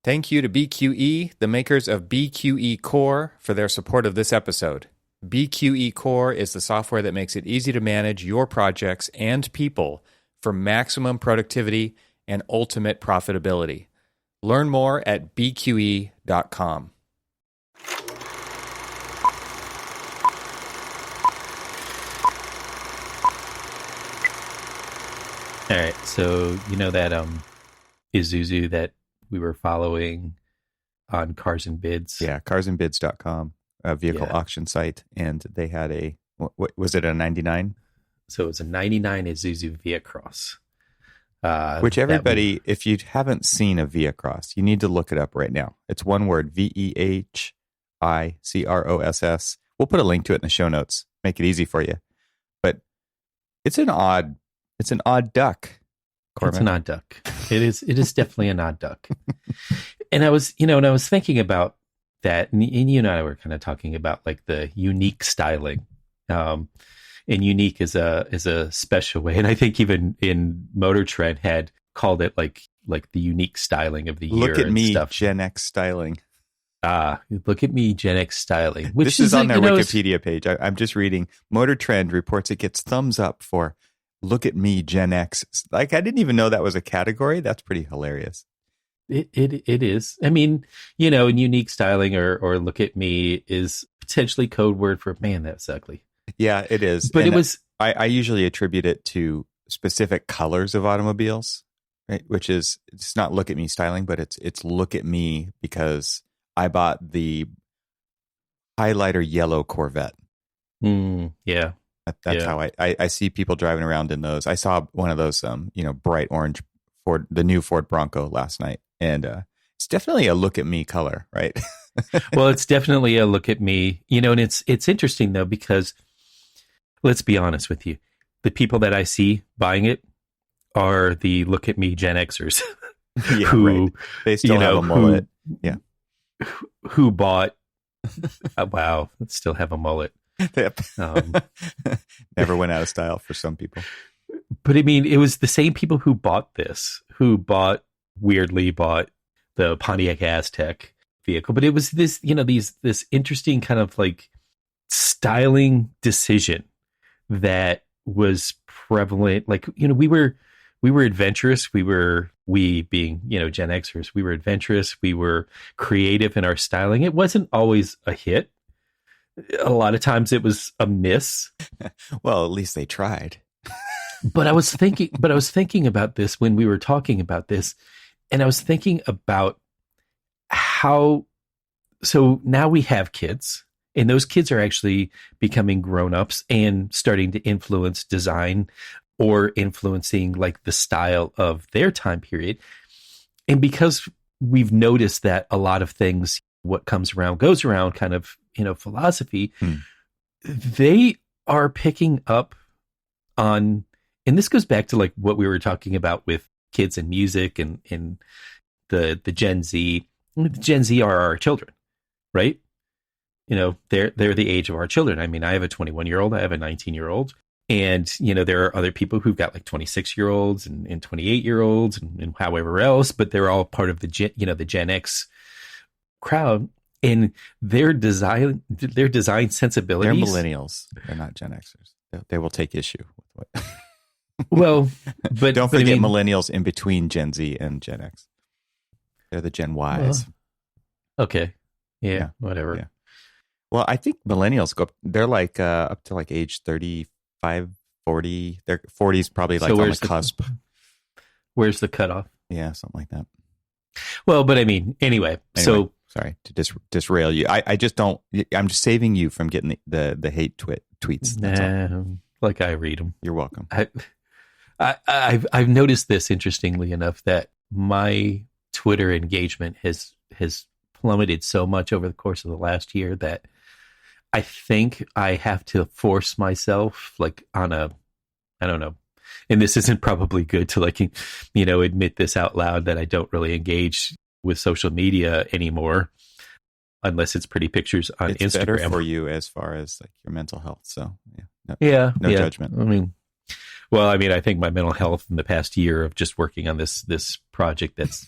Thank you to BQE, the makers of BQE Core, for their support of this episode. BQE Core is the software that makes it easy to manage your projects and people for maximum productivity and ultimate profitability. Learn more at bqe.com. All right, so you know that Isuzu that we were following on Cars and Bids? Yeah, carsandbids.com, a vehicle auction site, and they had a, what was it, a 99? So it was a 99 Isuzu Via Cross. Which everybody, if you haven't seen a Via Cross, you need to look it up right now. It's one word, Vehicross. We'll put a link to it in the show notes, make it easy for you. But it's an odd duck. Corbin. It's an odd duck. It is definitely an odd duck. And I was thinking about that, and you and I were kind of talking about like the unique styling. And unique is a special way. And I think even in Motor Trend had called it like the unique styling of the year. Look at and me, stuff. Gen X styling. Look at me, Gen X styling. Which this is on their Wikipedia page. I'm just reading. Motor Trend reports it gets thumbs up for look at me, Gen X. Like, I didn't even know that was a category. That's pretty hilarious. It is. I mean, and unique styling or look at me is potentially code word for, man, that's ugly. Yeah, it is. But and it was. I usually attribute it to specific colors of automobiles, right? Which is, it's not look at me styling, but it's look at me because I bought the highlighter yellow Corvette. Yeah. That's how I see people driving around in those. I saw one of those, bright orange Ford, the new Ford Bronco last night. And it's definitely a look at me color, right? Well, it's definitely a look at me, and it's interesting though, because let's be honest with you. The people that I see buying it are the look at me Gen Xers right. They still have a mullet. Who bought, wow, still have a mullet. Yep. Never went out of style for some people. But I mean, it was the same people who bought weirdly bought the Pontiac Aztek vehicle. But it was this, this interesting kind of like styling decision that was prevalent. Like, we were adventurous. We being, Gen Xers, we were adventurous. We were creative in our styling. It wasn't always a hit. A lot of times it was a miss. Well, at least they tried. But I was thinking about this when we were talking about this, and I was thinking about how, so now we have kids, and those kids are actually becoming grown-ups and starting to influence design or influencing like the style of their time period. And because we've noticed that a lot of things, what comes around goes around kind of, philosophy, they are picking up on, and this goes back to like what we were talking about with kids and music and the Gen Z. The Gen Z are our children, right? They're the age of our children. I mean, I have a 21-year-old, I have a 19-year-old, and there are other people who've got like 26-year-olds and 28-year-olds and however else, but they're all part of the Gen X crowd. And their design sensibilities. They're millennials. They're not Gen Xers. They will take issue with what. Well, but don't forget millennials in between Gen Z and Gen X. They're the Gen Ys. Okay. Yeah. Whatever. Yeah. Well, I think millennials they're like up to like age 35, 40. Their 40 is probably like on the cusp. Where's the cutoff? Yeah, something like that. Well, but I mean, anyway, so. Sorry to disrail you. I just don't. I'm just saving you from getting the hate tweets. Like I read them. You're welcome. I've noticed this, interestingly enough, that my Twitter engagement has plummeted so much over the course of the last year that I think I have to force myself like on a, I don't know. And this isn't probably good to like, admit this out loud that I don't really engage with social media anymore, unless it's pretty pictures on it's Instagram. Better for you as far as like your mental health. So no yeah, judgment. I mean, Well, I mean, I think my mental health in the past year of just working on this project that's,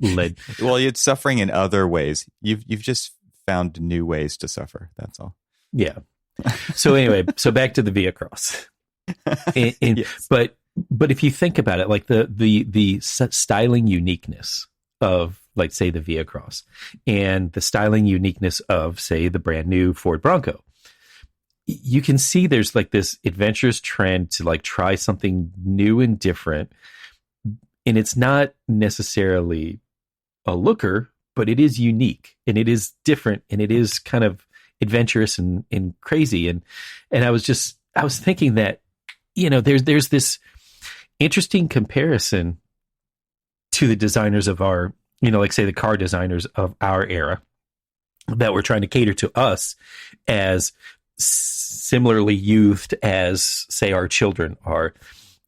led. Well, it's suffering in other ways. You've just found new ways to suffer. That's all. Yeah. So anyway, so back to the Via Cross. Yes. But if you think about it, like the styling uniqueness of, like, say, the Via Cross, and the styling uniqueness of, say, the brand new Ford Bronco, you can see there's like this adventurous trend to like try something new and different. And it's not necessarily a looker, but it is unique and it is different and it is kind of adventurous and crazy. And I was thinking that, there's this interesting comparison to the designers of our, like, say, the car designers of our era that we're trying to cater to us as similarly youthed as, say, our children are.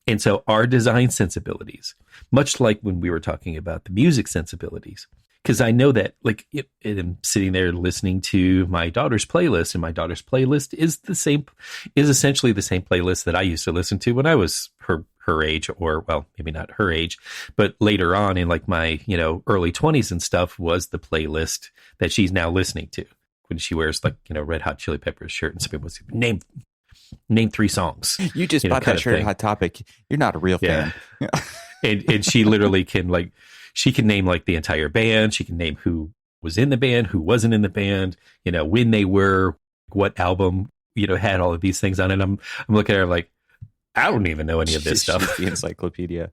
And so our design sensibilities, much like when we were talking about the music sensibilities, because I know that, like, I'm sitting there listening to my daughter's playlist, and my daughter's playlist is essentially the same playlist that I used to listen to when I was her age, or, well, maybe not her age, but later on in like my, early 20s and stuff, was the playlist that she's now listening to when she wears, like, Red Hot Chili Peppers shirt and somebody was name 3 songs. You just bought that shirt at Hot Topic. You're not a real fan. Yeah. and she literally can, she can name like the entire band. She can name who was in the band, who wasn't in the band, when they were, what album, had all of these things on it. I'm looking at her like, I don't even know any of this stuff. The encyclopedia.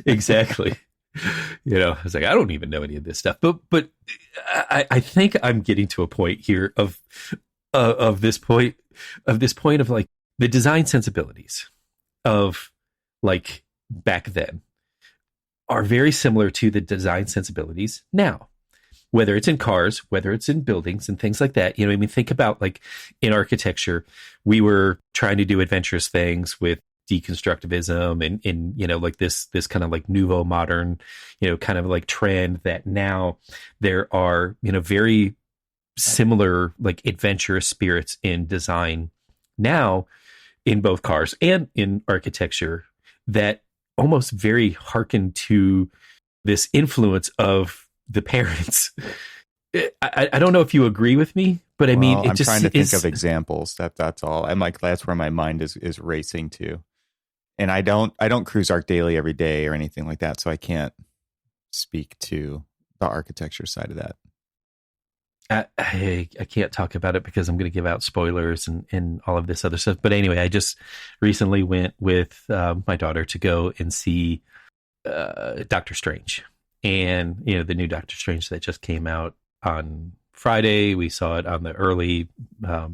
Exactly. I was like, I don't even know any of this stuff. But I think I'm getting to a point here of this point of like the design sensibilities of, like, back then are very similar to the design sensibilities now, whether it's in cars, whether it's in buildings and things like that. Think about, like, in architecture, we were trying to do adventurous things with deconstructivism and like this kind of like nouveau modern, kind of like trend that now there are, very similar, like, adventurous spirits in design now in both cars and in architecture that almost very hearken to this influence of the parents. I don't know if you agree with me, but I mean, I'm trying to think of examples. That's all. I'm like, that's where my mind is racing to. And I don't cruise Arc Daily every day or anything like that, so I can't speak to the architecture side of that. I can't talk about it because I'm going to give out spoilers and all of this other stuff. But anyway, I just recently went with my daughter to go and see Doctor Strange, and the new Doctor Strange that just came out on Friday. We saw it on the early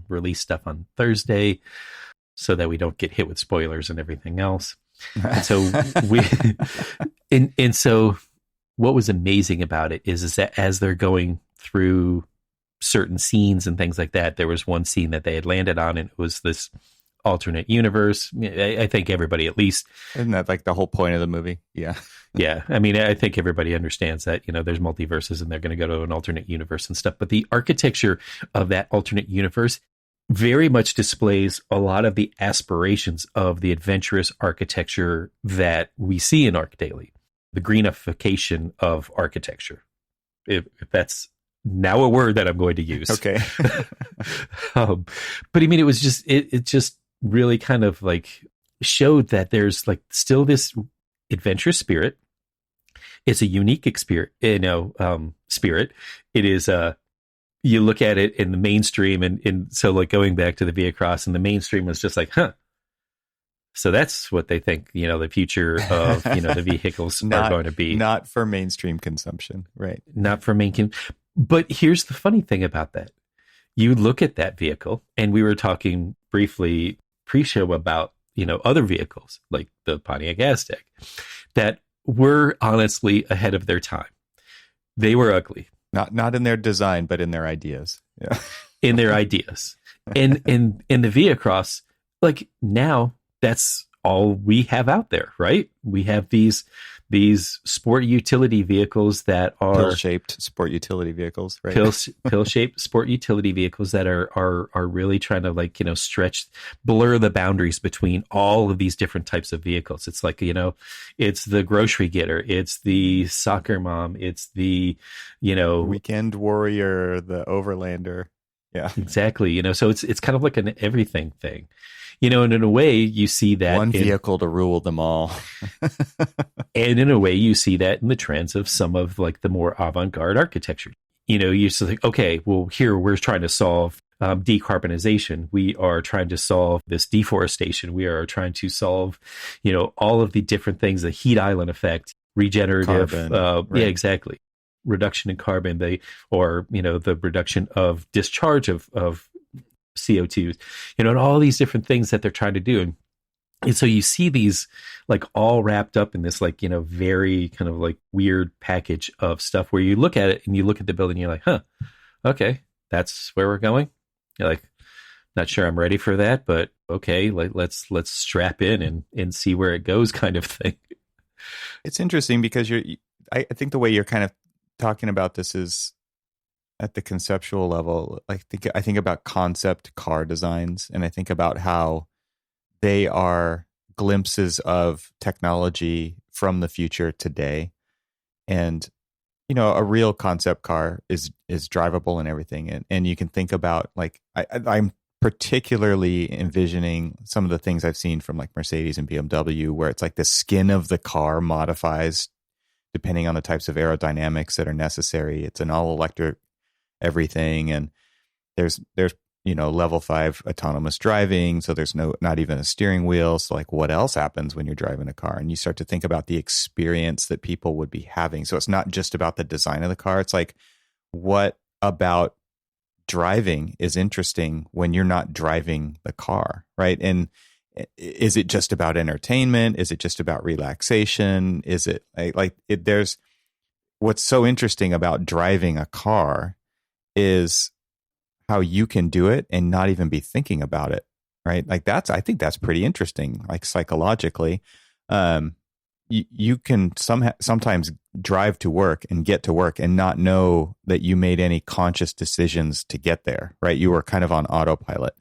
release stuff on Thursday, so that we don't get hit with spoilers and everything else. And so so what was amazing about it is that as they're going through certain scenes and things like that, there was one scene that they had landed on, and it was this alternate universe. I think everybody, at least, isn't that like the whole point of the movie? Yeah. Yeah. I mean, I think everybody understands that, there's multiverses and they're going to go to an alternate universe and stuff. But the architecture of that alternate universe very much displays a lot of the aspirations of the adventurous architecture that we see in Arc Daily, the greenification of architecture, if that's now a word that I'm going to use. Okay. But I mean, it was just, it just really kind of like showed that there's like still this adventurous spirit. It's a unique spirit. Spirit. It is you look at it in the mainstream, and so, like, going back to the Via Cross, and the mainstream was just like, so that's what they think, the future of, the vehicles are going to be. Not for mainstream consumption, right? Not for But here's the funny thing about that. You look at that vehicle, and we were talking briefly pre-show about, other vehicles like the Pontiac Aztek that were honestly ahead of their time. They were ugly. Not in their design, but in their ideas. Yeah. In their ideas. And in the Via Cross, like, now that's all we have out there, right? We have these these sport utility vehicles that are pill-shaped sport utility vehicles, right? Pill-shaped sport utility vehicles that are really trying to, like, blur the boundaries between all of these different types of vehicles. It's like, it's the grocery getter, it's the soccer mom, it's the, weekend warrior, the overlander. Yeah, exactly. So it's kind of like an everything thing, and in a way you see that one vehicle to rule them all. And in a way you see that in the trends of some of, like, the more avant-garde architecture. You just think, okay, well, here we're trying to solve decarbonization. We are trying to solve this deforestation. We are trying to solve, all of the different things, the heat island effect, regenerative. Carbon, right. Yeah, exactly. Reduction in carbon, the reduction of discharge of CO2, and all these different things that they're trying to do. And so you see these, like, all wrapped up in this, like, very kind of like weird package of stuff where you look at it and you look at the building and you're like, huh, okay, that's where we're going. You're like, not sure I'm ready for that, but okay, like, let's strap in and see where it goes, kind of thing. It's interesting because I think the way you're kind of talking about this is at the conceptual level. I think about concept car designs, and I think about how they are glimpses of technology from the future today. And, a real concept car is drivable and everything. And you can think about, like, I'm particularly envisioning some of the things I've seen from, like, Mercedes and BMW, where it's like the skin of the car modifies depending on the types of aerodynamics that are necessary. It's an all electric everything. And there's level 5 autonomous driving. So there's not even a steering wheel. So, like, what else happens when you're driving a car? And you start to think about the experience that people would be having. So it's not just about the design of the car. It's like, what about driving is interesting when you're not driving the car, right? And is it just about entertainment? Is it just about relaxation? Is it there's what's so interesting about driving a car is how you can do it and not even be thinking about it, right? Like, I think that's pretty interesting. Like, psychologically, you can sometimes drive to work and get to work and not know that you made any conscious decisions to get there, right? You were kind of on autopilot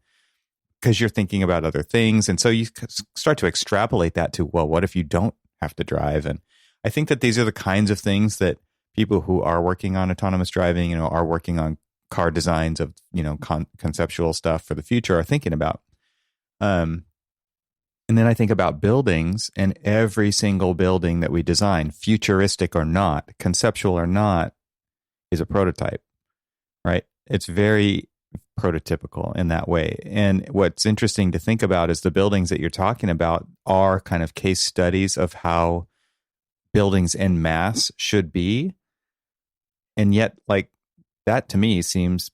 because you're thinking about other things. And so you start to extrapolate that to, well, what if you don't have to drive? And I think that these are the kinds of things that people who are working on autonomous driving, are working on car designs of, conceptual stuff for the future are thinking about. And then I think about buildings, and every single building that we design, futuristic or not, conceptual or not, is a prototype, right? It's very prototypical in that way. And what's interesting to think about is the buildings that you're talking about are kind of case studies of how buildings en masse should be. And yet, like, that to me seems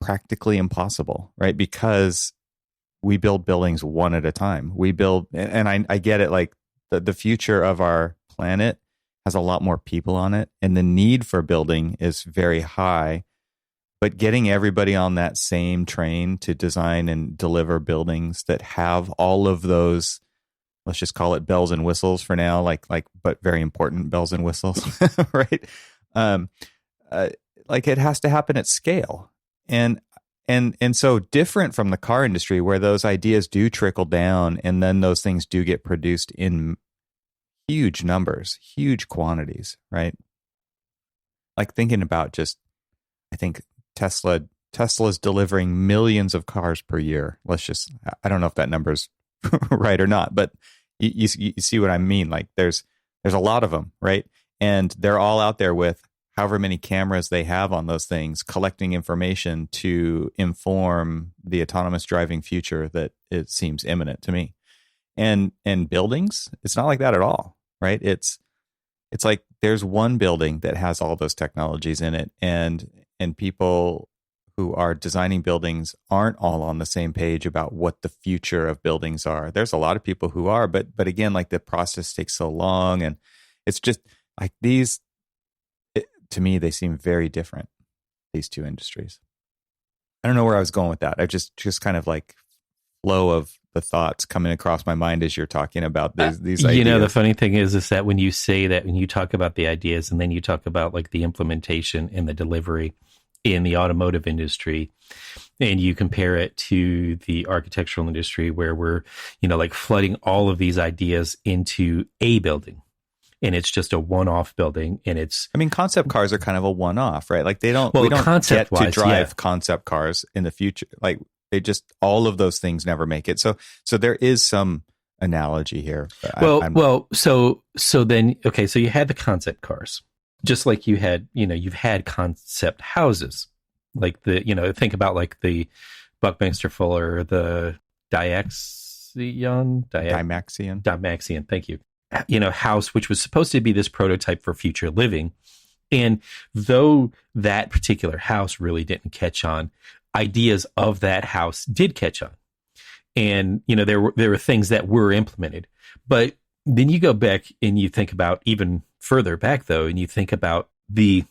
practically impossible, right? Because we build buildings one at a time. We build, and I get it, like, the future of our planet has a lot more people on it, and the need for building is very high. But getting everybody on that same train to design and deliver buildings that have all of those, let's just call it bells and whistles for now, but very important bells and whistles, right? Like, it has to happen at scale. And so different from the car industry, where those ideas do trickle down and then those things do get produced in huge numbers, huge quantities, right? Like, thinking about just, I think Tesla's delivering millions of cars per year. I don't know if that number's right or not, but you see what I mean? Like, there's a lot of them, right? And they're all out there with however many cameras they have on those things, collecting information to inform the autonomous driving future that it seems imminent to me. And buildings, it's not like that at all, right? It's like there's one building that has all those technologies in it, and people who are designing buildings aren't all on the same page about what the future of buildings are. There's a lot of people who are, but again, like, the process takes so long, and it's just like these. To me, they seem very different, these two industries. I don't know where I was going with that. I just kind of, like, flow of the thoughts coming across my mind as you're talking about these ideas. You know, the funny thing is that when you say that, when you talk about the ideas and then you talk about like the implementation and the delivery in the automotive industry, and you compare it to the architectural industry where we're, you know, like flooding all of these ideas into a building. And it's just a one-off building, and it's. I mean, concept cars are kind of a one-off, right? Like we don't get to drive concept cars in the future. Like they just, all of those things never make it. So there is some analogy here. So then, okay, so you had the concept cars, just like you had, you know, you've had concept houses, like the, you know, think about like the Buckminster Fuller, the Dymaxion. Thank you. You know, house, which was supposed to be this prototype for future living. And though that particular house really didn't catch on, ideas of that house did catch on. And, you know, there were things that were implemented. But then you go back and you think about even further back, though, and you think about the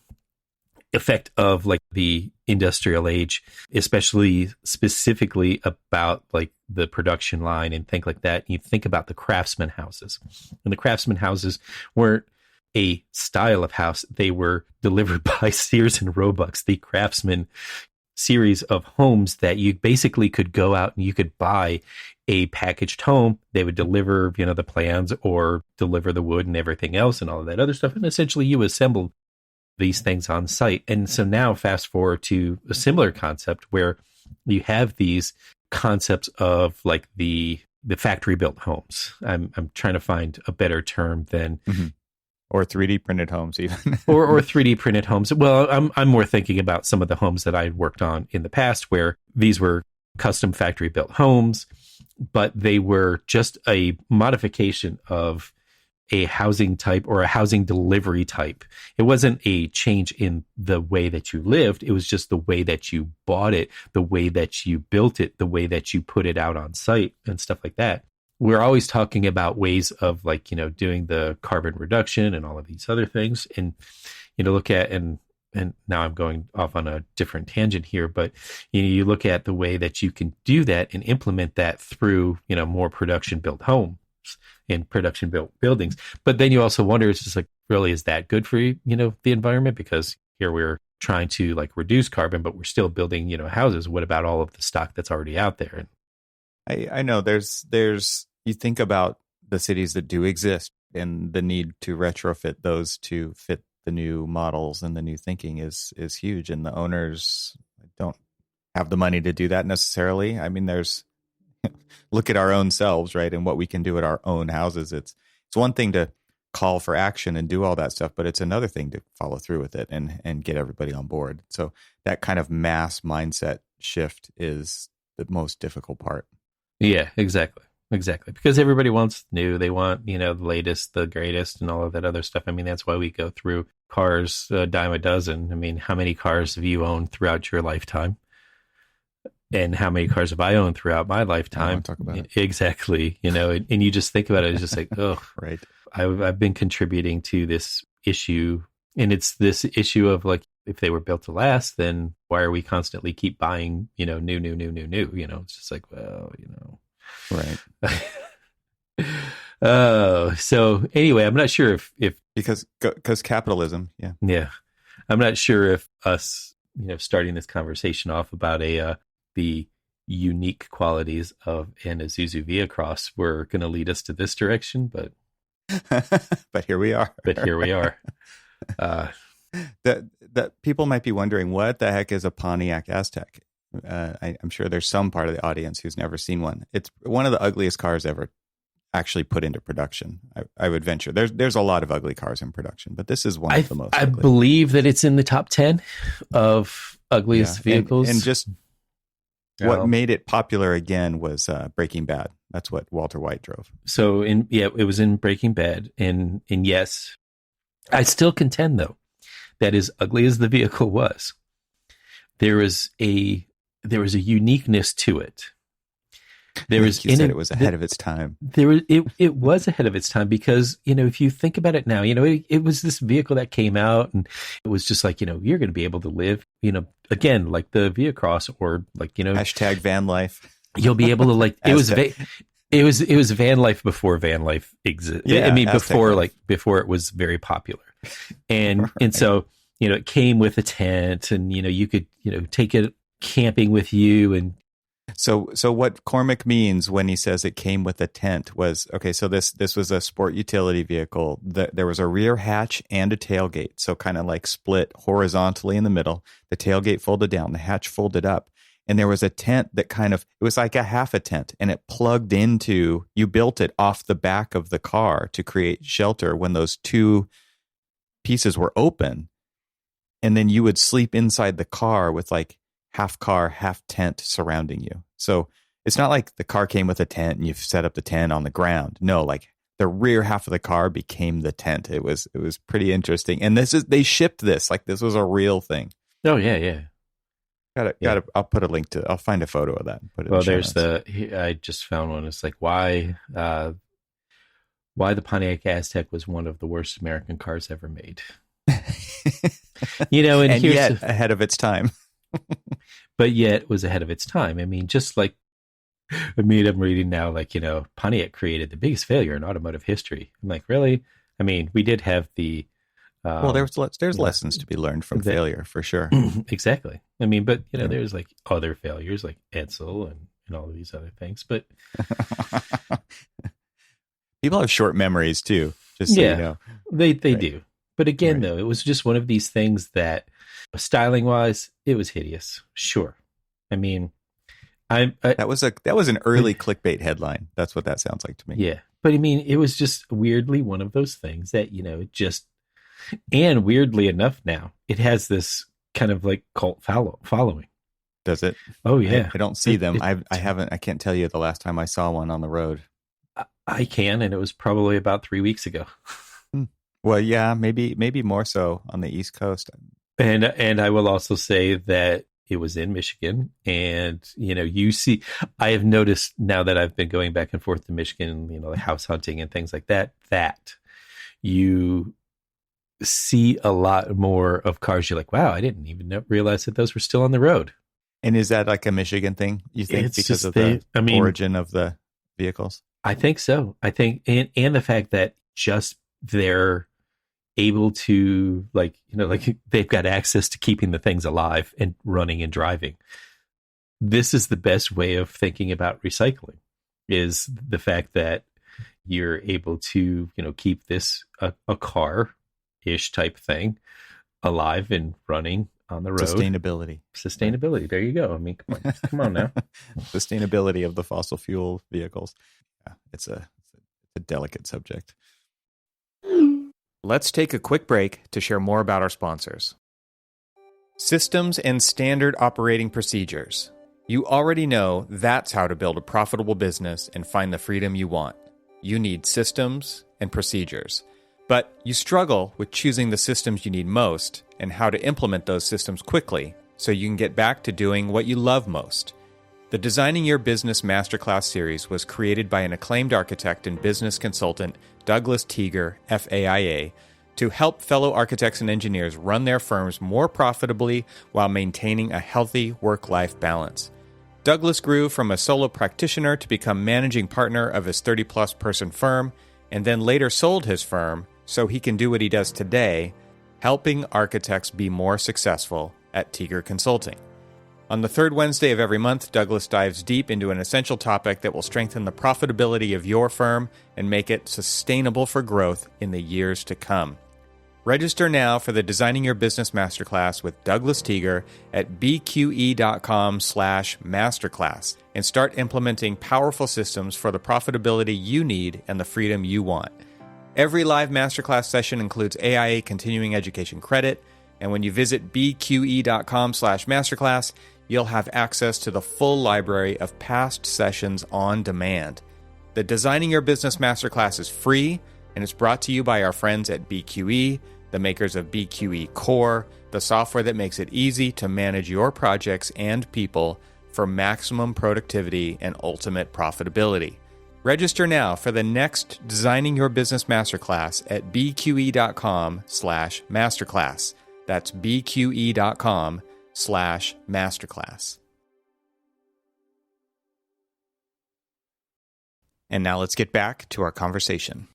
effect of like the industrial age, especially specifically about like the production line and think like that. You think about the craftsman houses, and the craftsman houses weren't a style of house. They were delivered by Sears and Roebuck's, the craftsman series of homes that you basically could go out and you could buy a packaged home. They would deliver, you know, the plans or deliver the wood and everything else and all of that other stuff. And essentially you assemble these things on site. And so now fast forward to a similar concept where you have these concepts of like the factory built homes. I'm trying to find a better term than or 3D printed homes even. or 3D printed homes. Well, I'm more thinking about some of the homes that I had worked on in the past where these were custom factory built homes, but they were just a modification of a housing type or a housing delivery type. It wasn't a change in the way that you lived. It was just the way that you bought it, the way that you built it, the way that you put it out on site and stuff like that. We're always talking about ways of like, you know, doing the carbon reduction and all of these other things. And, you know, look at, and now I'm going off on a different tangent here, but you know, you look at the way that you can do that and implement that through, you know, more production built homes in production built buildings. But then you also wonder, it's just like, really, is that good for, you know, the environment? Because here we're trying to like reduce carbon, but we're still building, you know, houses. What about all of the stock that's already out there? I know there's you think about the cities that do exist and the need to retrofit those to fit the new models and the new thinking is huge. And the owners don't have the money to do that necessarily. I mean, look at our own selves, right? And what we can do at our own houses. It's one thing to call for action and do all that stuff, but it's another thing to follow through with it and get everybody on board. So that kind of mass mindset shift is the most difficult part. Yeah, exactly. Because everybody wants new. They want, you know, the latest, the greatest, and all of that other stuff. I mean, that's why we go through cars a dime a dozen. I mean, how many cars have you owned throughout your lifetime? And how many cars have I owned throughout my lifetime? Talk about it. Exactly. You know, and you just think about it, it's just like, oh, right. I've been contributing to this issue, and it's this issue of like, if they were built to last, then why are we constantly keep buying, you know, new, you know, it's just like, well, you know. Right. So anyway, I'm not sure if because capitalism. Yeah. Yeah. I'm not sure if us, you know, starting this conversation off about the unique qualities of an Isuzu Via-Cross were going to lead us to this direction, but but here we are. That people might be wondering, what the heck is a Pontiac Aztek? I'm sure there's some part of the audience who's never seen one. It's one of the ugliest cars ever actually put into production. I would venture there's a lot of ugly cars in production, but this is one of the most. I believe that it's in the top 10 of ugliest vehicles. And just what made it popular again was Breaking Bad. That's what Walter White drove. So it was in Breaking Bad, and yes, I still contend though that as ugly as the vehicle was, there was a uniqueness to it. It was ahead of its time. It was ahead of its time because, you know, if you think about it now, you know, it was this vehicle that came out and it was just like, you know, you're going to be able to live, you know, again, like the Via Cross or like, you know, hashtag van life. You'll be able to like Aztek. it was van life before van life existed. Yeah, I mean, Aztek before it was very popular, and life. so it came with a tent, and you could take it camping with you, and So what Cormac means when he says it came with a tent was, okay, so this was a sport utility vehicle. There was a rear hatch and a tailgate, so kind of like split horizontally in the middle. The tailgate folded down, the hatch folded up, and there was a tent that it was like a half a tent, and it plugged into, you built it off the back of the car to create shelter when those two pieces were open. And then you would sleep inside the car with like half car, half tent surrounding you. So it's not like the car came with a tent and you've set up the tent on the ground. No, like the rear half of the car became the tent. It was pretty interesting. And they shipped this, like this was a real thing. oh yeah. I'll put a link I'll find a photo of that and put it in the There's notes. I just found one. It's like why the Pontiac Aztek was one of the worst American cars ever made. And here's yet ahead of its time. But yet was ahead of its time. I mean, just like, I'm reading now, like, Pontiac created the biggest failure in automotive history. I'm like, really? I mean, we did have the... well, there's lessons to be learned from failure, for sure. Exactly. I mean, but, there's like other failures like Edsel and all of these other things. But people have short memories too, just so you know. They do. But again, though, it was just one of these things that styling wise, it was hideous. Sure. I mean, that was an early clickbait headline. That's what that sounds like to me. Yeah. But I mean, it was just weirdly one of those things that, and weirdly enough now, it has this kind of like cult following. Does it? Oh yeah. I don't see them. I can't tell you the last time I saw one on the road. I can, and it was probably about 3 weeks ago. Well, yeah, maybe more so on the East Coast. And I will also say that it was in Michigan, and I have noticed now that I've been going back and forth to Michigan, like house hunting and things like that, that you see a lot more of cars. You're like, wow, I didn't even realize that those were still on the road. And is that like a Michigan thing, you think, it's because of the origin of the vehicles? I think so. I think, and the fact that just they're able to like they've got access to keeping the things alive and running and driving. This is the best way of thinking about recycling, is the fact that you're able to keep this a car-ish type thing alive and running on the road. Sustainability. There you go. I mean, come on now. Sustainability of the fossil fuel vehicles. Yeah, it's a delicate subject. Let's take a quick break to share more about our sponsors. Systems and standard operating procedures. You already know that's how to build a profitable business and find the freedom you want. You need systems and procedures. But you struggle with choosing the systems you need most and how to implement those systems quickly so you can get back to doing what you love most. The Designing Your Business Masterclass series was created by an acclaimed architect and business consultant, Douglas Teager, FAIA, to help fellow architects and engineers run their firms more profitably while maintaining a healthy work-life balance. Douglas grew from a solo practitioner to become managing partner of his 30-plus person firm, and then later sold his firm so he can do what he does today, helping architects be more successful at Teager Consulting. On the third Wednesday of every month, Douglas dives deep into an essential topic that will strengthen the profitability of your firm and make it sustainable for growth in the years to come. Register now for the Designing Your Business Masterclass with Douglas Teager at bqe.com/masterclass and start implementing powerful systems for the profitability you need and the freedom you want. Every live masterclass session includes AIA continuing education credit, and when you visit bqe.com/masterclass, you'll have access to the full library of past sessions on demand. The Designing Your Business Masterclass is free, and it's brought to you by our friends at BQE, the makers of BQE Core, the software that makes it easy to manage your projects and people for maximum productivity and ultimate profitability. Register now for the next Designing Your Business Masterclass at bqe.com/masterclass. That's bqe.com/masterclass. And now let's get back to our conversation.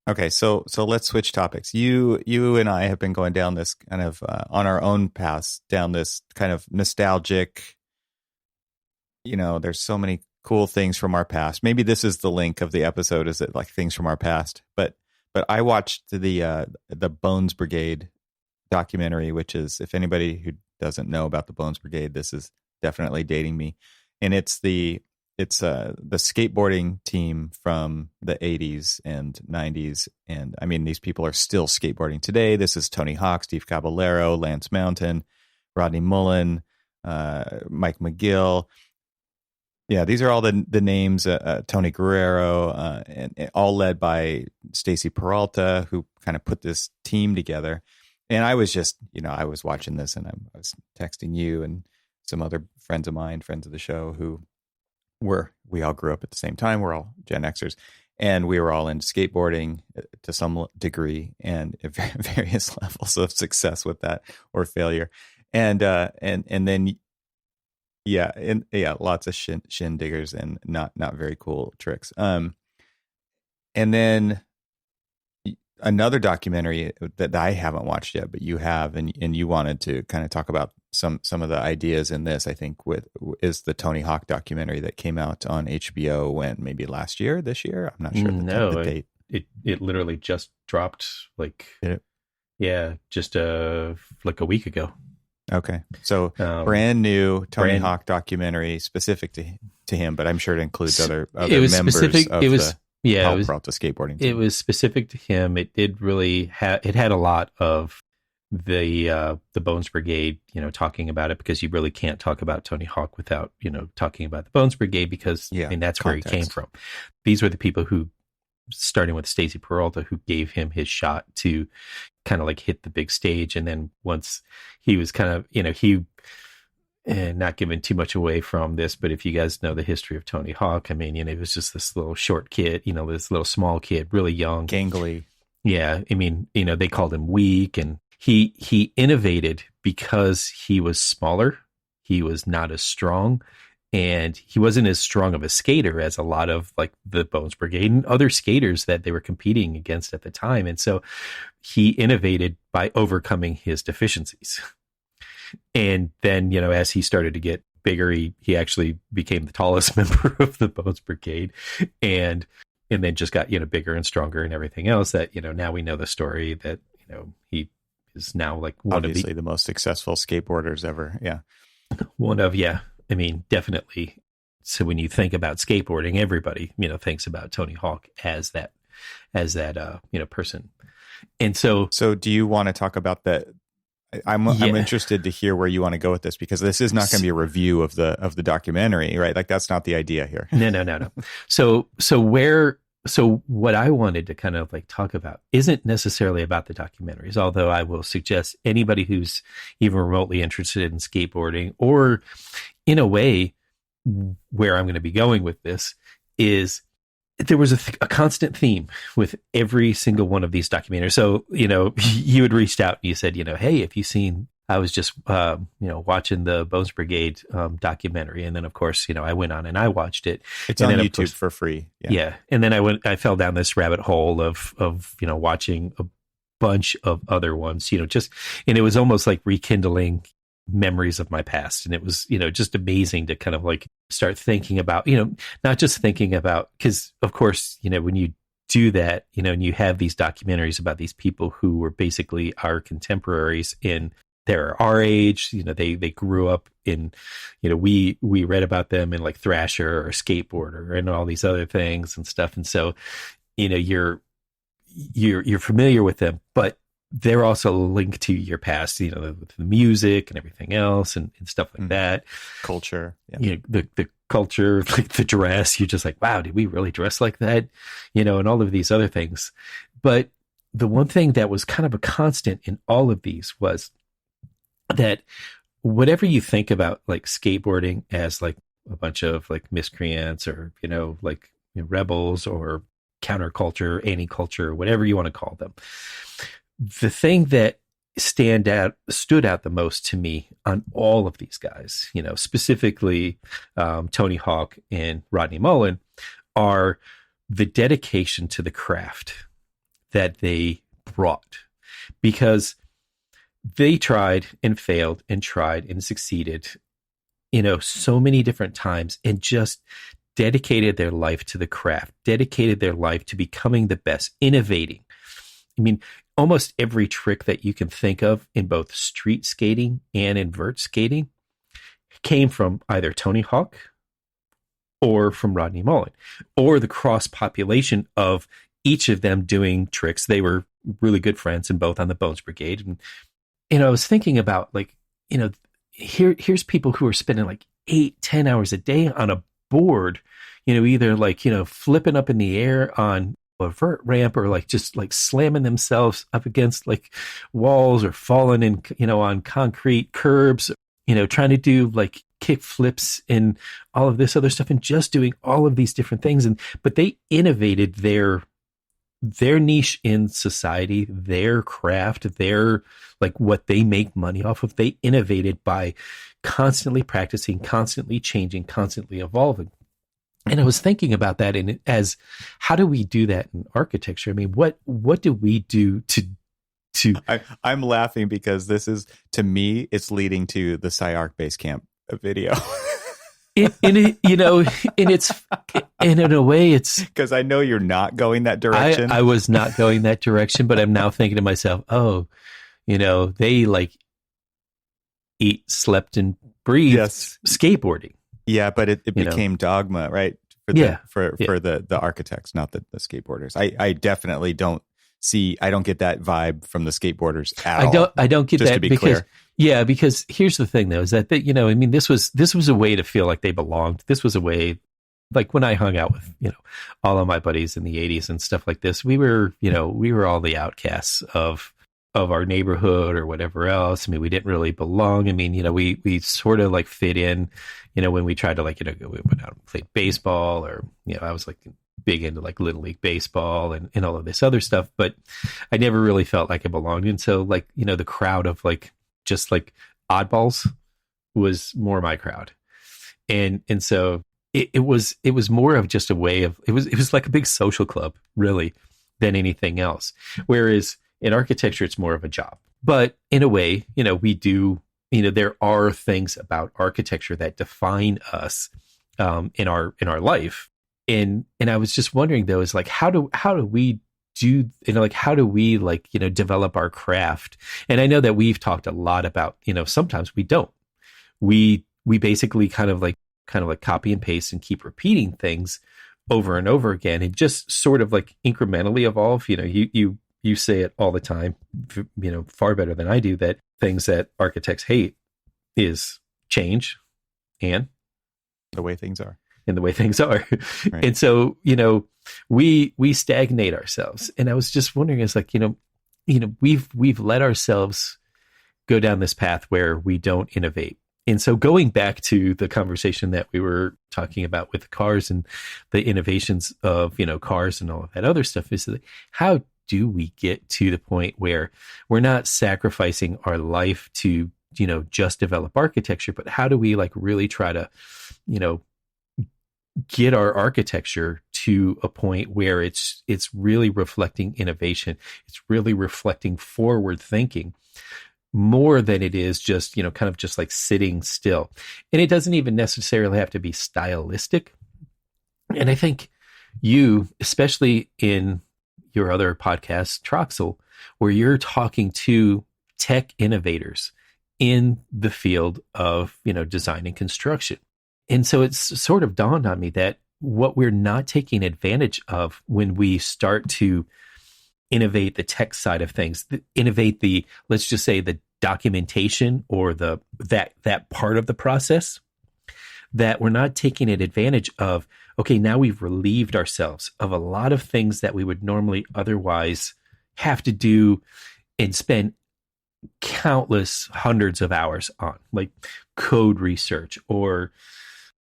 Okay, so let's switch topics. You and I have been going down this kind of on our own paths, down this kind of nostalgic. There's so many cool things from our past. Maybe this is the link of the episode, is it like things from our past? But I watched the Bones Brigade documentary, which is, if anybody who doesn't know about the Bones Brigade, this is definitely dating me, and it's the skateboarding team from the 80s and 90s. And I mean, these people are still skateboarding today. This is Tony Hawk, Steve Caballero, Lance Mountain, Rodney Mullen, Mike McGill. Yeah, these are all the names, Tony Guerrero, and all led by Stacy Peralta, who kind of put this team together. And I was just, I was watching this, and I was texting you and some other friends of mine, friends of the show, who we all grew up at the same time. We're all Gen Xers, and we were all into skateboarding to some degree and at various levels of success with that or failure. And then, lots of shin diggers and not very cool tricks. And then another documentary that I haven't watched yet, but you have, and you wanted to kind of talk about some of the ideas in this, I think, is the Tony Hawk documentary that came out on HBO maybe this year. I'm not sure the date. It literally just dropped just like a week ago. Okay. So brand new Tony Hawk documentary specific to him, but I'm sure it includes other members of the Peralta skateboarding team. It was specific to him. It did really it had a lot of the Bones Brigade, talking about it, because you really can't talk about Tony Hawk without, talking about the Bones Brigade, because that's context. Where he came from. These were the people who, starting with Stacy Peralta, who gave him his shot to kind of like hit the big stage. And then once he was kind of, and not giving too much away from this, but if you guys know the history of Tony Hawk, I mean, he was just this little short kid, this little small kid, really young. Gangly. Yeah. I mean, they called him weak, and he innovated because he was smaller. He was not as strong, and he wasn't as strong of a skater as a lot of like the Bones Brigade and other skaters that they were competing against at the time. And so he innovated by overcoming his deficiencies. And then, as he started to get bigger, he actually became the tallest member of the Bones Brigade, and then just got, bigger and stronger and everything else that, now we know the story that, he is now like one obviously the most successful skateboarders ever. Yeah. I mean, definitely. So when you think about skateboarding, everybody, thinks about Tony Hawk as that person. And so do you want to talk about that? I'm interested to hear where you want to go with this, because this is not going to be a review of the documentary, right? Like, that's not the idea here. No. So what I wanted to kind of like talk about isn't necessarily about the documentaries, although I will suggest anybody who's even remotely interested in skateboarding, or in a way where I'm going to be going with this, is there was a constant theme with every single one of these documentaries. So, you had reached out and you said, hey, have you seen, I was just, watching the Bones Brigade documentary. And then, of course, I went on and I watched it. It's on YouTube for free. Yeah. And then I fell down this rabbit hole of watching a bunch of other ones, and it was almost like rekindling memories of my past. And it was, just amazing to kind of like start thinking about, not just thinking about, because of course, when you do that, and you have these documentaries about these people who were basically our contemporaries in, they're our age, they grew up in, we read about them in like Thrasher or Skateboarder and all these other things and stuff. And so, you're familiar with them, but they're also linked to your past, the music and everything else and stuff like that. Culture. Yeah. The culture, like the dress, you're just like, wow, did we really dress like that? And all of these other things. But the one thing that was kind of a constant in all of these was that whatever you think about like skateboarding as like a bunch of like miscreants or, rebels or counterculture, anti-culture, whatever you want to call them, the thing that stood out the most to me on all of these guys, specifically Tony Hawk and Rodney Mullen, are the dedication to the craft that they brought, because they tried and failed and tried and succeeded, so many different times, and just dedicated their life to the craft, dedicated their life to becoming the best, innovating. I mean, almost every trick that you can think of in both street skating and in vert skating came from either Tony Hawk or from Rodney Mullen, or the cross population of each of them doing tricks. They were really good friends and both on the Bones Brigade. And, I was thinking about, like, here's people who are spending like 8-10 hours a day on a board, either like, flipping up in the air on a vert ramp, or like just like slamming themselves up against like walls, or falling in, on concrete curbs, trying to do like kick flips and all of this other stuff, and just doing all of these different things. But they innovated their niche in society, their craft, their, like, what they make money off of. They innovated by constantly practicing, constantly changing, constantly evolving. And I was thinking about that as how do we do that in architecture? I mean, what do we do to I'm laughing because this is, to me, it's leading to the SciArc Base Camp video. In a way, it's because I know you're not going that direction. I was not going that direction, but I'm now thinking to myself, they like eat, slept, and breathed skateboarding. Yeah, but it became dogma, right? For the architects, not the skateboarders. I definitely don't get that vibe from the skateboarders at all. I don't get just that, to be because clear. Yeah, because here's the thing though, is that this was a way to feel like they belonged. This was a way, like when I hung out with, all of my buddies in the 80s and stuff like this, we were all the outcasts of our neighborhood or whatever else. I mean, we didn't really belong. I mean, we sort of like fit in, when we tried to like, we went out and played baseball, or, I was like big into like Little League baseball and all of this other stuff, but I never really felt like I belonged. And so like, the crowd of like, just like oddballs was more my crowd. And so it was more of just a way of, it was like a big social club really than anything else. Whereas in architecture, it's more of a job, but in a way, we do, there are things about architecture that define us, in our life. And I was just wondering though, is like, how do we do, how do we like, develop our craft? And I know that we've talked a lot about, sometimes we don't, we basically kind of like copy and paste and keep repeating things over and over again, and just sort of like incrementally evolve. You say it all the time, far better than I do, that things that architects hate is change and the way things are. Right. And so, we stagnate ourselves. And I was just wondering, it's like, we've let ourselves go down this path where we don't innovate. And so going back to the conversation that we were talking about with cars and the innovations of, cars and all of that other stuff, is like, how do we get to the point where we're not sacrificing our life to, just develop architecture, but how do we like really try to, get our architecture to a point where it's really reflecting innovation. It's really reflecting forward thinking more than it is just, kind of just like sitting still. And it doesn't even necessarily have to be stylistic. And I think you, especially in your other podcast, Troxel, where you're talking to tech innovators in the field of, design and construction. And so it's sort of dawned on me that what we're not taking advantage of when we start to innovate the tech side of things, innovate the, let's just say, the documentation or that part of the process, that we're not taking advantage of. Okay, now we've relieved ourselves of a lot of things that we would normally otherwise have to do and spend countless hundreds of hours on, like code research or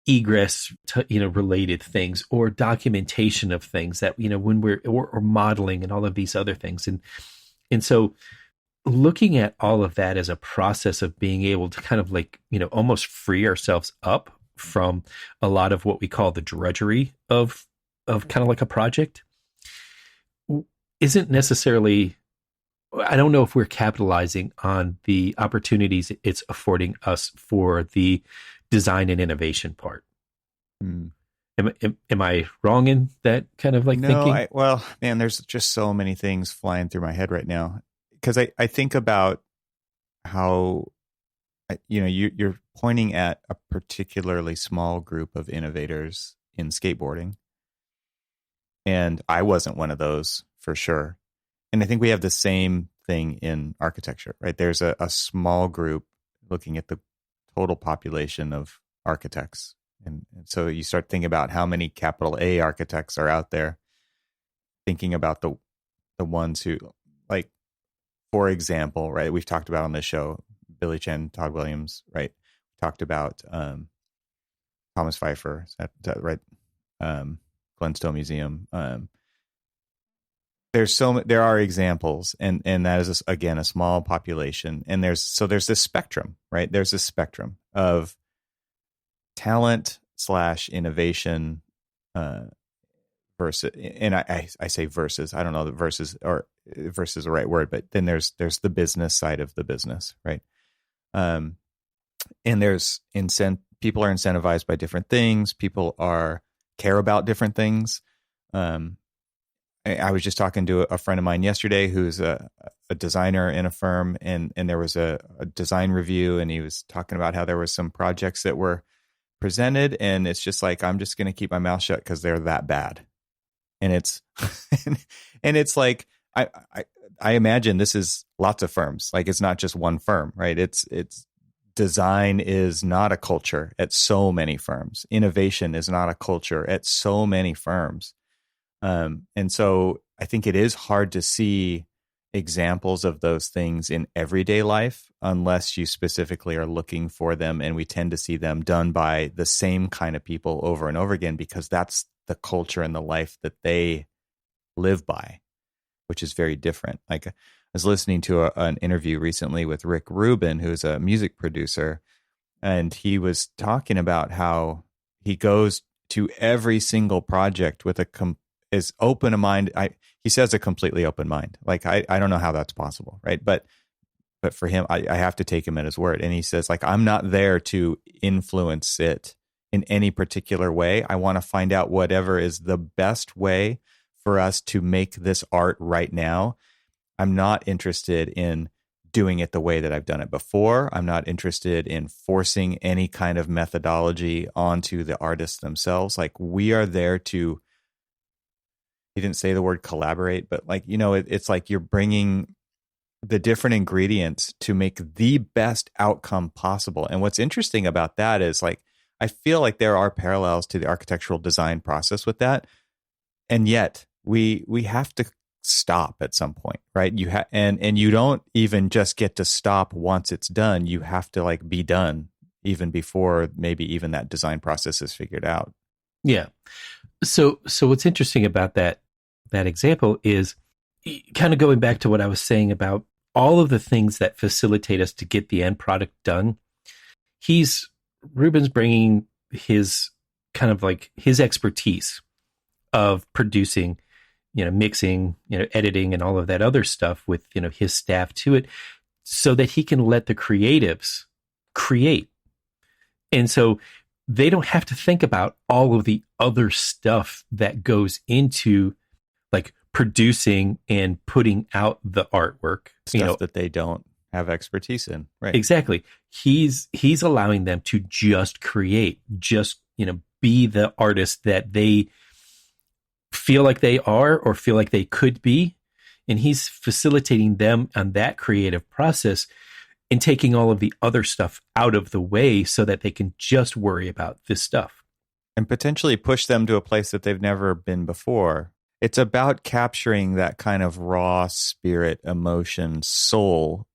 egress, related things, or documentation of things that, when we're, or modeling and all of these other things. And so looking at all of that as a process of being able to kind of like, almost free ourselves up from a lot of what we call the drudgery of kind of like a project isn't necessarily, I don't know if we're capitalizing on the opportunities it's affording us for the design and innovation part. Mm. Am I wrong in that kind of like No, thinking? well, man, there's just so many things flying through my head right now because I think about how, you're pointing at a particularly small group of innovators in skateboarding. And I wasn't one of those for sure. And I think we have the same thing in architecture, right? There's a small group looking at the total population of architects. And so you start thinking about how many capital A architects are out there, thinking about the ones who, like, for example, right, we've talked about on this show, Billy Chen, Todd Williams, right? Talked about Thomas Pfeiffer, is that right? Glenstone Museum. There are examples, and that is again a small population, and there's this spectrum, right? There's this spectrum of talent / innovation versus, and I say versus, I don't know that versus is the right word, but then there's the business side of the business, right? And there's people are incentivized by different things. People care about different things. I was just talking to a friend of mine yesterday who's a designer in a firm, and there was a design review, and he was talking about how there were some projects that were presented, and it's just like, I'm just going to keep my mouth shut because they're that bad. And it's and it's like, I imagine this is lots of firms. Like, it's not just one firm, right? It's design is not a culture at so many firms. Innovation is not a culture at so many firms. And so I think it is hard to see examples of those things in everyday life unless you specifically are looking for them. And we tend to see them done by the same kind of people over and over again, because that's the culture and the life that they live by, which is very different. Like, I was listening to an interview recently with Rick Rubin, who's a music producer, and he was talking about how he goes to every single project with is open a mind. He says a completely open mind. Like, I don't know how that's possible, right? But for him, I have to take him at his word. And he says, like, I'm not there to influence it in any particular way. I want to find out whatever is the best way for us to make this art right now. I'm not interested in doing it the way that I've done it before. I'm not interested in forcing any kind of methodology onto the artists themselves. Like, we are there to, he didn't say the word collaborate, but like, it's like you're bringing the different ingredients to make the best outcome possible. And what's interesting about that is, like, I feel like there are parallels to the architectural design process with that. And yet we have to stop at some point, right? And you don't even just get to stop once it's done. You have to, like, be done even before maybe even that design process is figured out. Yeah. So what's interesting about that example is kind of going back to what I was saying about all of the things that facilitate us to get the end product done. Rubin's bringing his kind of like his expertise of producing, mixing, editing and all of that other stuff with, his staff to it, so that he can let the creatives create. And so they don't have to think about all of the other stuff that goes into, like, producing and putting out the artwork. Stuff that they don't have expertise in. Right. Exactly. He's allowing them to just create, just, be the artist that they feel like they are or feel like they could be. And he's facilitating them on that creative process and taking all of the other stuff out of the way so that they can just worry about this stuff. And potentially push them to a place that they've never been before. It's about capturing that kind of raw spirit, emotion, soul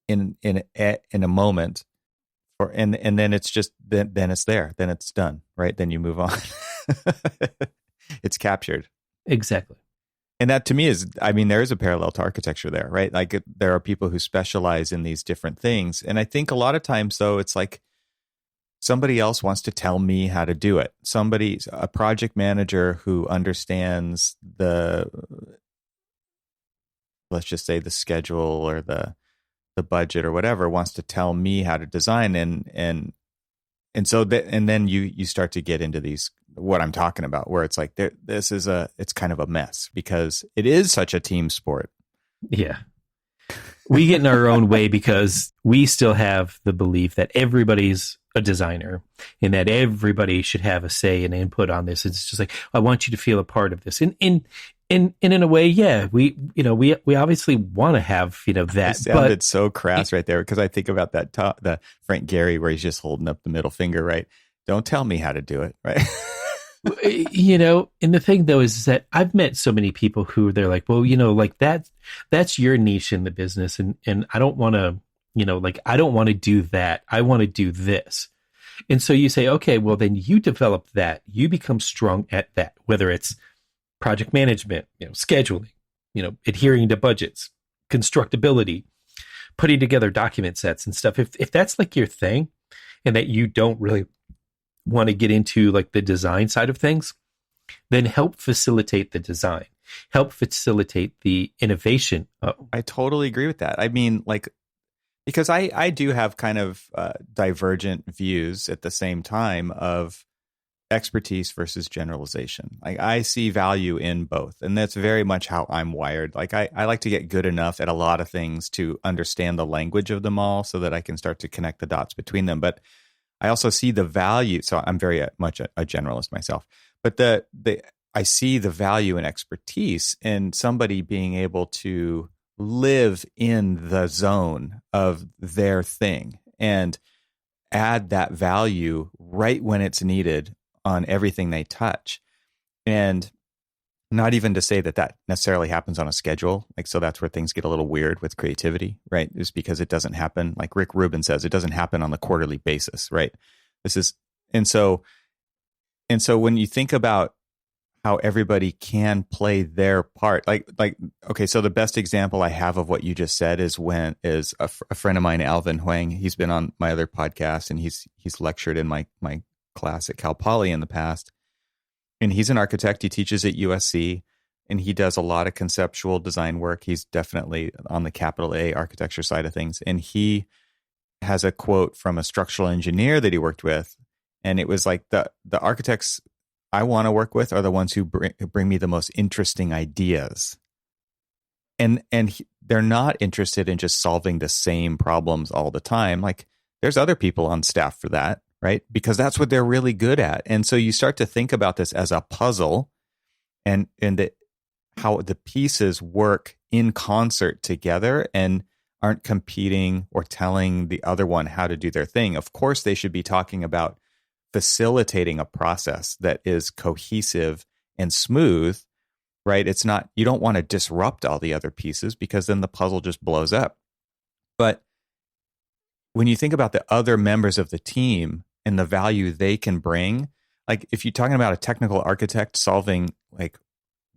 in a moment, and then it's just then it's there, then it's done, right? Then you move on. It's captured. Exactly. And that to me is, I mean, there is a parallel to architecture there, right? Like there are people who specialize in these different things. And I think a lot of times, though, it's like somebody else wants to tell me how to do it. A project manager who understands let's just say the schedule or the budget or whatever, wants to tell me how to design. And so and then you start to get into these, what I'm talking about, where it's like, it's kind of a mess because it is such a team sport. Yeah. We get in our own way because we still have the belief that everybody's a designer and that everybody should have a say and input on this. It's just like, I want you to feel a part of this. And in a way, yeah, we obviously want to have, that. It sounded so crass right there because I think about the Frank Gehry where he's just holding up the middle finger, right? Don't tell me how to do it, right? And the thing though is that I've met so many people who they're like, well, like that's your niche in the business, and I don't want to, I don't want to do that. I want to do this. And so you say, okay, well then you develop that. You become strong at that, whether it's project management, scheduling, adhering to budgets, constructability, putting together document sets and stuff. If that's like your thing and that you don't really want to get into like the design side of things, then help facilitate the design, help facilitate the innovation. I totally agree with that. I mean, like, because I do have kind of divergent views at the same time of expertise versus generalization. Like I see value in both. And that's very much how I'm wired. Like I like to get good enough at a lot of things to understand the language of them all so that I can start to connect the dots between them. But I also see the value. So I'm very much a generalist myself, but I see the value and expertise in somebody being able to live in the zone of their thing and add that value right when it's needed on everything they touch. And not even to say that necessarily happens on a schedule. Like, so that's where things get a little weird with creativity, right? Is because it doesn't happen, like Rick Rubin says, it doesn't happen on the quarterly basis, right? And so when you think about how everybody can play their part, like, okay, so the best example I have of what you just said is a friend of mine, Alvin Huang. He's been on my other podcast and he's lectured in my class at Cal Poly in the past. And he's an architect. He teaches at USC and he does a lot of conceptual design work. He's definitely on the capital A architecture side of things. And he has a quote from a structural engineer that he worked with. And it was like, the architects I want to work with are the ones who bring me the most interesting ideas. And they're not interested in just solving the same problems all the time. Like there's other people on staff for that, right? Because that's what they're really good at. And so you start to think about this as a puzzle and how the pieces work in concert together and aren't competing or telling the other one how to do their thing. Of course, they should be talking about facilitating a process that is cohesive and smooth, right? It's not, you don't want to disrupt all the other pieces because then the puzzle just blows up. But when you think about the other members of the team and the value they can bring, like if you're talking about a technical architect solving like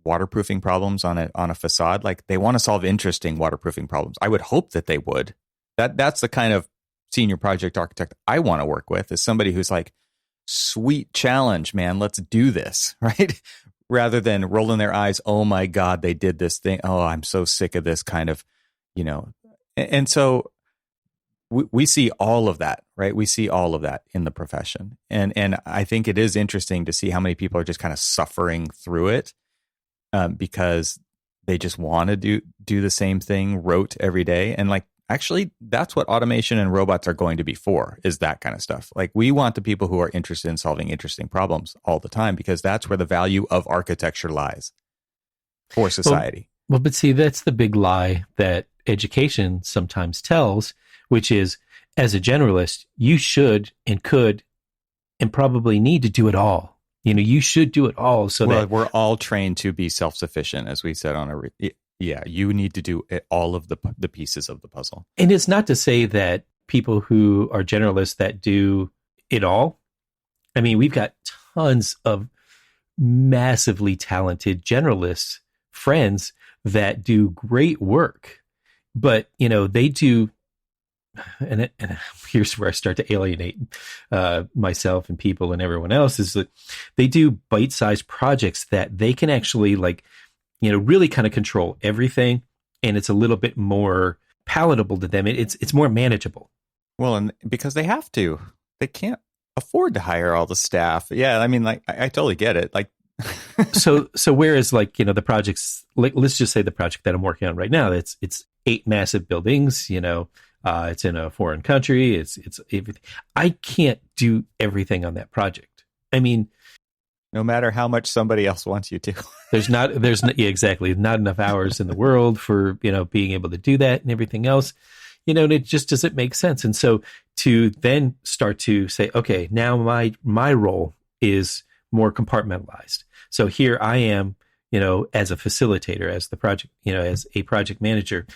waterproofing problems on a facade, like they want to solve interesting waterproofing problems. I would hope that they would. That's the kind of senior project architect I want to work with, is somebody who's like, sweet challenge, man, let's do this, right? Rather than rolling their eyes, oh my God, they did this thing. Oh, I'm so sick of this kind of, And so we see all of that, right? We see all of that in the profession. And I think it is interesting to see how many people are just kind of suffering through it because they just want to do the same thing rote every day. And like, actually, that's what automation and robots are going to be for, is that kind of stuff. Like we want the people who are interested in solving interesting problems all the time, because that's where the value of architecture lies for society. Well, but see, that's the big lie that education sometimes tells, which is, as a generalist, you should and could and probably need to do it all. You should do it all. So that we're all trained to be self-sufficient, as we said on yeah, you need to do all of the pieces of the puzzle. And it's not to say that people who are generalists that do it all. I mean, we've got tons of massively talented generalists friends that do great work, but they do. And here's where I start to alienate myself and people and everyone else, is that they do bite-sized projects that they can actually really kind of control everything, and it's a little bit more palatable to them. It's more manageable. Well, and because they have to, they can't afford to hire all the staff. Yeah, I mean, I totally get it. So whereas the projects, let's just say the project that I'm working on right now, it's 8 massive buildings, it's in a foreign country. It's everything. I can't do everything on that project. I mean, no matter how much somebody else wants you to, there's yeah, exactly not enough hours in the world for, being able to do that and everything else, and it just doesn't make sense. And so to then start to say, okay, now my role is more compartmentalized. So here I am, as a facilitator, as the project, as a project manager,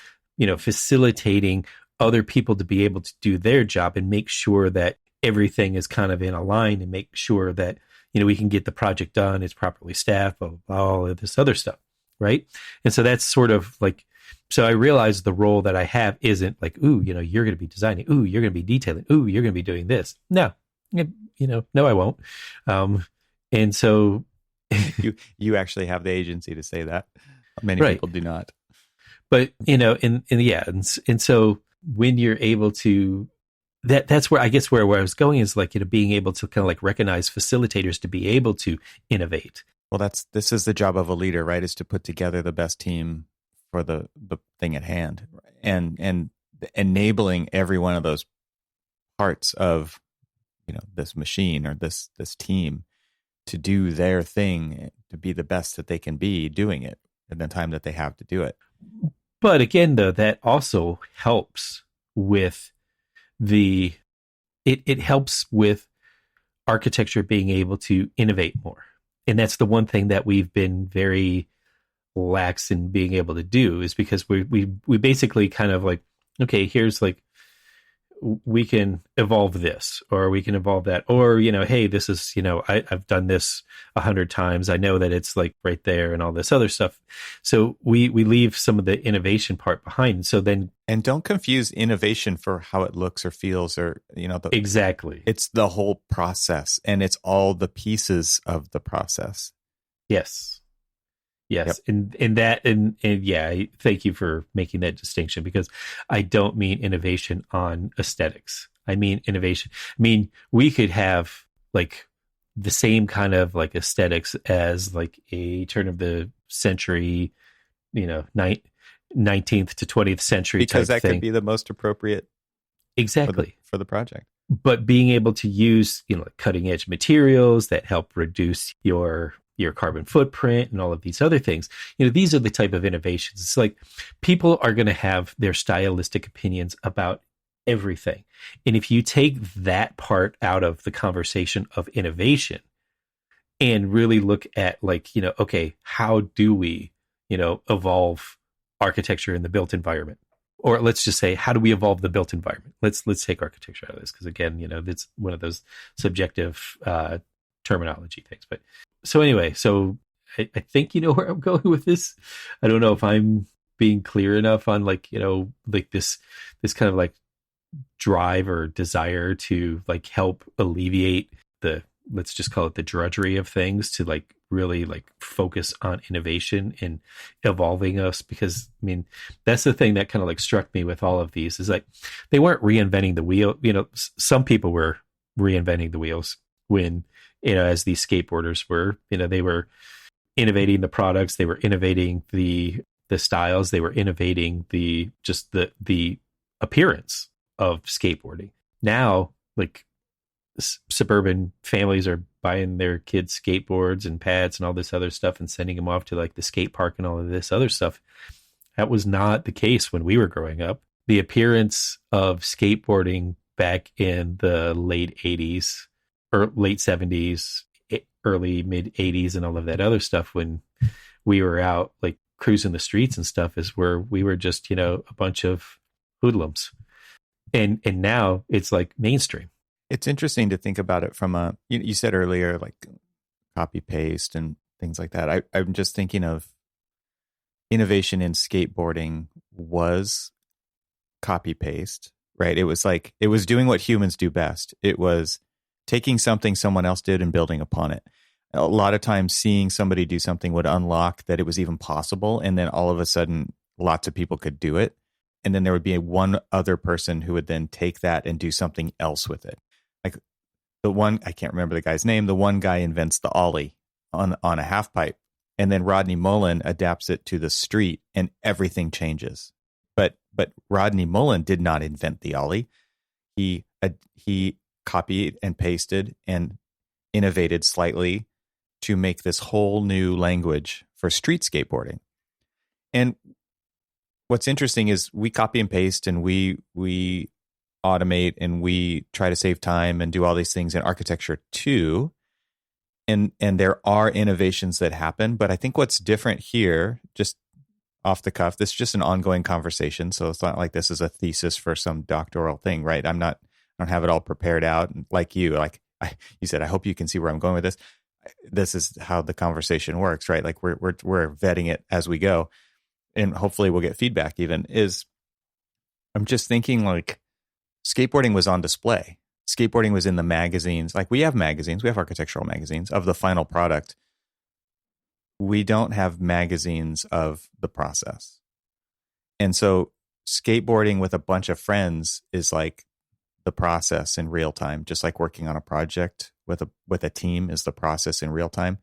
facilitating other people to be able to do their job and make sure that everything is kind of in a line, and make sure that, we can get the project done, it's properly staffed, blah, blah, blah, all of this other stuff. Right. And so that's sort of so I realized the role that I have isn't ooh, you're going to be designing. Ooh, you're going to be detailing. Ooh, you're going to be doing this. No, no, I won't. And so you actually have the agency to say that. Many right. people do not. But, and so when you're able to, that's where I guess where I was going is being able to kind of recognize facilitators to be able to innovate. Well, this is the job of a leader, right? Is to put together the best team for the thing at hand, and enabling every one of those parts of, this machine or this team to do their thing, to be the best that they can be doing it in the time that they have to do it. But again, though, that also helps with it helps with architecture being able to innovate more. And that's the one thing that we've been very lax in being able to do, is because we basically kind of okay, here's we can evolve this, or we can evolve that, or, hey, this is, I've done this 100 times. I know that it's right there and all this other stuff. So we leave some of the innovation part behind. So then, and don't confuse innovation for how it looks or feels, or, exactly. It's the whole process, and it's all the pieces of the process. Yes. Yes. Yep. And yeah, thank you for making that distinction, because I don't mean innovation on aesthetics. I mean innovation. I mean, we could have the same kind of aesthetics as a turn of the century, 19th to 20th century, because that thing. could be the most appropriate exactly for the project. But being able to use, cutting edge materials that help reduce your carbon footprint and all of these other things. These are the type of innovations. It's people are going to have their stylistic opinions about everything. And if you take that part out of the conversation of innovation and really look at okay, how do we, evolve architecture in the built environment? Or let's just say, how do we evolve the built environment? Let's take architecture out of this, because again, it's one of those subjective terminology things. But so anyway, so I think where I'm going with this. I don't know if I'm being clear enough on this kind of drive or desire to help alleviate the, let's just call it the drudgery of things, to really focus on innovation and evolving us. Because I mean, that's the thing that kind of struck me with all of these, is they weren't reinventing the wheel. Some people were reinventing the wheels when, as these skateboarders were, they were innovating the products, they were innovating the styles, they were innovating the appearance of skateboarding. Now, suburban families are buying their kids skateboards and pads and all this other stuff and sending them off to the skate park and all of this other stuff. That was not the case when we were growing up. The appearance of skateboarding back in the late 80s or late 70s, early mid 80s and all of that other stuff, when we were out cruising the streets and stuff, is where we were just, a bunch of hoodlums. And now it's mainstream. It's interesting to think about it from you said earlier, copy paste and things like that. I'm just thinking of innovation in skateboarding was copy paste, right? It was like, it was doing what humans do best. It was taking something someone else did and building upon it. A lot of times seeing somebody do something would unlock that it was even possible. And then all of a sudden, lots of people could do it. And then there would be one other person who would then take that and do something else with it. Like the one, I can't remember the guy's name, the one guy invents the ollie on a half pipe. And then Rodney Mullen adapts it to the street and everything changes. But Rodney Mullen did not invent the ollie. He copied and pasted and innovated slightly to make this whole new language for street skateboarding. And what's interesting is we copy and paste and we automate and we try to save time and do all these things in architecture too. And there are innovations that happen, but I think what's different here, just off the cuff, this is just an ongoing conversation. So it's not like this is a thesis for some doctoral thing, right? I don't have it all prepared out like you. You said, I hope you can see where I'm going with this. This is how the conversation works, right? Like we're vetting it as we go, and hopefully we'll get feedback. I'm just thinking like skateboarding was on display. Skateboarding was in the magazines. Like we have magazines, we have architectural magazines of the final product. We don't have magazines of the process. And so skateboarding with a bunch of friends is like the process in real time, just like working on a project with a team is the process in real time.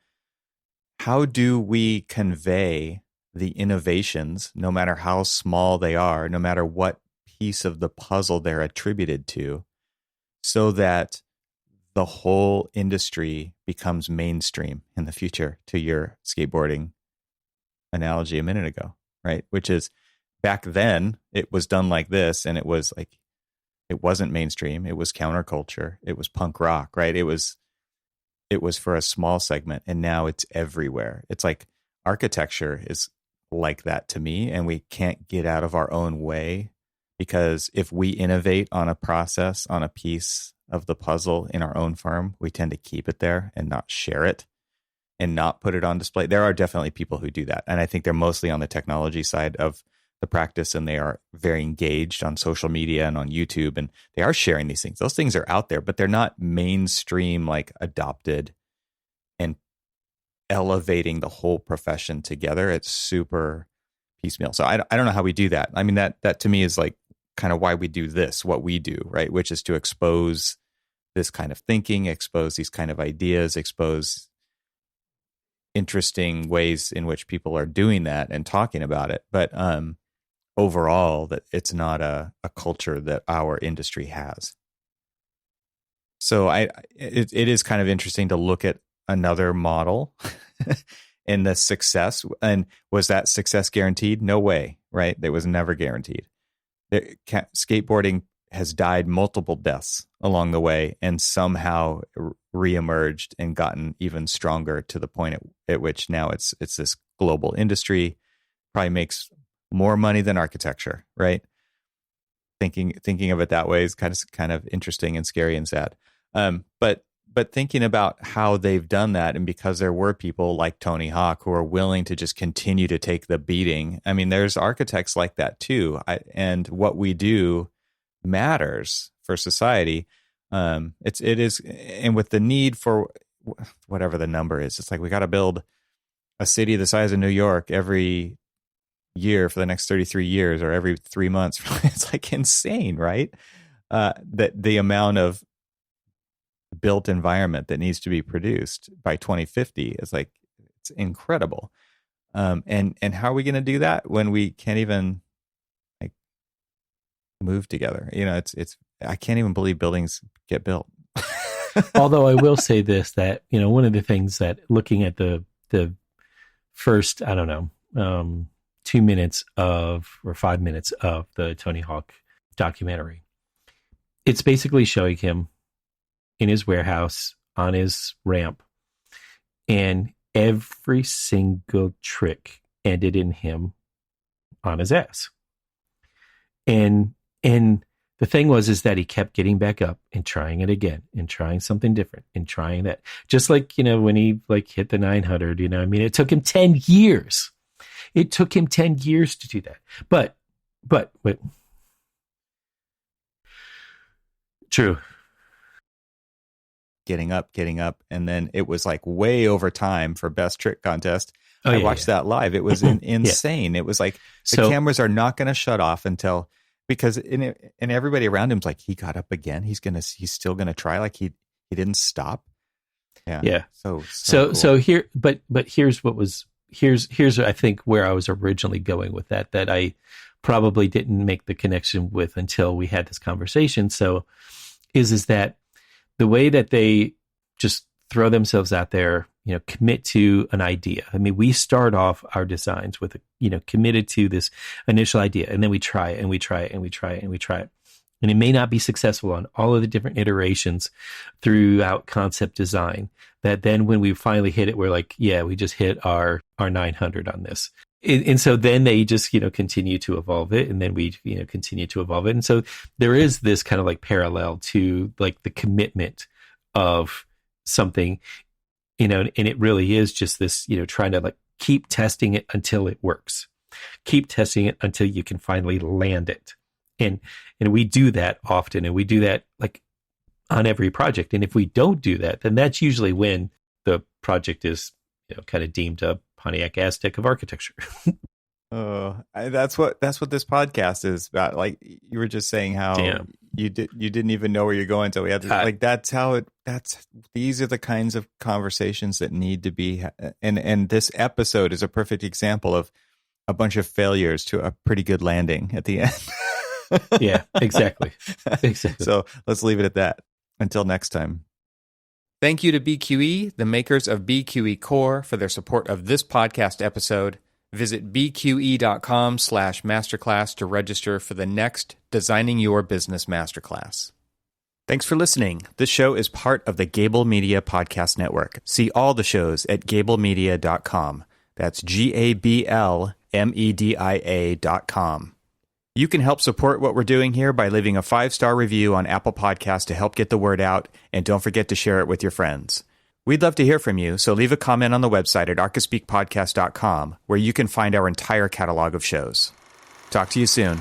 How do we convey the innovations, no matter how small they are, no matter what piece of the puzzle they're attributed to, so that the whole industry becomes mainstream in the future, to your skateboarding analogy a minute ago, right? Which is back then it was done like this, and it was like, it wasn't mainstream. It was counterculture. It was punk rock, right? It was for a small segment, and now it's everywhere. It's like architecture is like that to me, and we can't get out of our own way, because if we innovate on a process, on a piece of the puzzle in our own firm, we tend to keep it there and not share it and not put it on display. There are definitely people who do that, and I think they're mostly on the technology side of the practice, and they are very engaged on social media and on YouTube, and they are sharing these things. Those things are out there, but they're not mainstream, like adopted and elevating the whole profession together. It's super piecemeal. So I don't know how we do that. I mean, that to me is like kind of why we do this, what we do, right? Which is to expose this kind of thinking, expose these kind of ideas, expose interesting ways in which people are doing that and talking about it. But overall, that it's not a culture that our industry has. So it is kind of interesting to look at another model and the success. And was that success guaranteed? No way, right? It was never guaranteed. Skateboarding has died multiple deaths along the way, and somehow reemerged and gotten even stronger to the point at which now it's this global industry. Probably makes more money than architecture, right? Thinking of it that way is kind of interesting and scary and sad. But thinking about how they've done that, and because there were people like Tony Hawk who are willing to just continue to take the beating. I mean, there's architects like that too. And what we do matters for society. It is, and with the need for whatever the number is, it's like we got to build a city the size of New York every year for the next 33 years, or every 3 months. It's like insane, right? That the amount of built environment that needs to be produced by 2050 is like, it's incredible. And how are we going to do that when we can't even like move together? You know, it's I can't even believe buildings get built. Although I will say this, that, you know, one of the things that looking at the first, I don't know, 2 minutes of, or 5 minutes of the Tony Hawk documentary, it's basically showing him in his warehouse on his ramp, and every single trick ended in him on his ass. And the thing is that he kept getting back up and trying it again and trying something different and trying that. Just like, you know, when he like hit the 900, you know, I mean, it took him 10 years. It took him 10 years to do that. But wait. True. Getting up, and then it was like way over time for best trick contest. I watched that live. It was insane. It was like the cameras are not going to shut off until, because and everybody around him's like, he got up again. He's still gonna try. Like he didn't stop. Yeah. So cool. So here, but here's I think where I was originally going with that I probably didn't make the connection with until we had this conversation. So is that the way that they just throw themselves out there, commit to an idea. I mean, we start off our designs with, committed to this initial idea, and then we try it and we try it and we try it and we try it. And it may not be successful on all of the different iterations throughout concept design, that then when we finally hit it, we're like, yeah, we just hit our 900 on this. And so then they just, continue to evolve it. And then we, continue to evolve it. And so there is this kind of like parallel to like the commitment of something, and it really is just this, trying to like keep testing it until it works. Keep testing it until you can finally land it. And we do that often, and we do that like on every project. And if we don't do that, then that's usually when the project is, kind of deemed a Pontiac Aztek of architecture. That's what this podcast is about. Like you were just saying how you didn't even know where you're going until we had to, these are the kinds of conversations that need to be, and this episode is a perfect example of a bunch of failures to a pretty good landing at the end. Yeah, exactly. So let's leave it at that. Until next time. Thank you to BQE, the makers of BQE Core, for their support of this podcast episode. Visit bqe.com/masterclass to register for the next Designing Your Business Masterclass. Thanks for listening. This show is part of the Gable Media Podcast Network. See all the shows at gablemedia.com. That's GABLMEDIA.com. You can help support what we're doing here by leaving a 5-star review on Apple Podcasts to help get the word out, and don't forget to share it with your friends. We'd love to hear from you, so leave a comment on the website at archispeakpodcast.com, where you can find our entire catalog of shows. Talk to you soon.